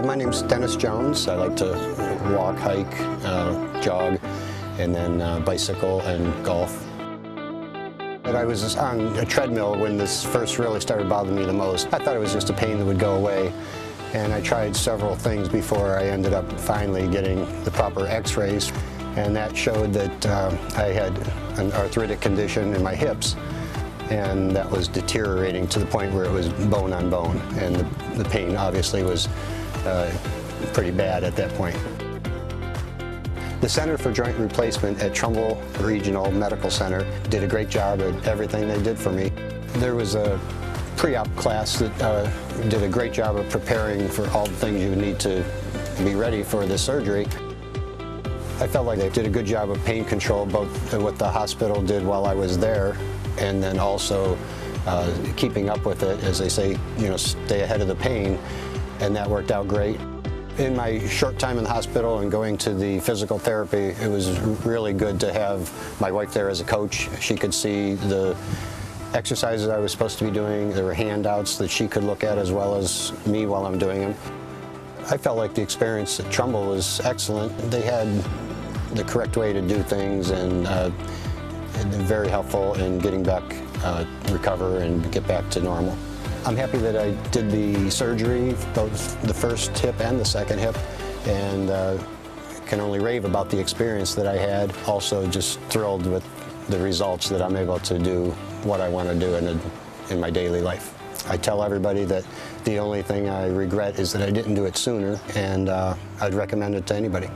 My name's Dennis Jones. I like to walk, hike, jog, and then bicycle and golf. But I was on a treadmill when this first really started bothering me the most. I thought it was just a pain that would go away, and I tried several things before I ended up finally getting the proper x-rays, and that showed that I had an arthritic condition in my hips, and that was deteriorating to the point where it was bone on bone, and the pain obviously was pretty bad at that point. The Center for Joint Replacement at Trumbull Regional Medical Center did a great job at everything they did for me. There was a pre-op class that did a great job of preparing for all the things you would need to be ready for the surgery. I felt like they did a good job of pain control, both what the hospital did while I was there, and then also keeping up with it, as they say, you know, stay ahead of the pain, and that worked out great. In my short time in the hospital and going to the physical therapy, it was really good to have my wife there as a coach. She could see the exercises I was supposed to be doing. There were handouts that she could look at as well as me while I'm doing them. I felt like the experience at Trumbull was excellent. They had the correct way to do things, and very helpful in getting back, recover and get back to normal. I'm happy that I did the surgery, both the first hip and the second hip, and can only rave about the experience that I had. Also just thrilled with the results that I'm able to do what I want to do in my daily life. I tell everybody that the only thing I regret is that I didn't do it sooner, and I'd recommend it to anybody.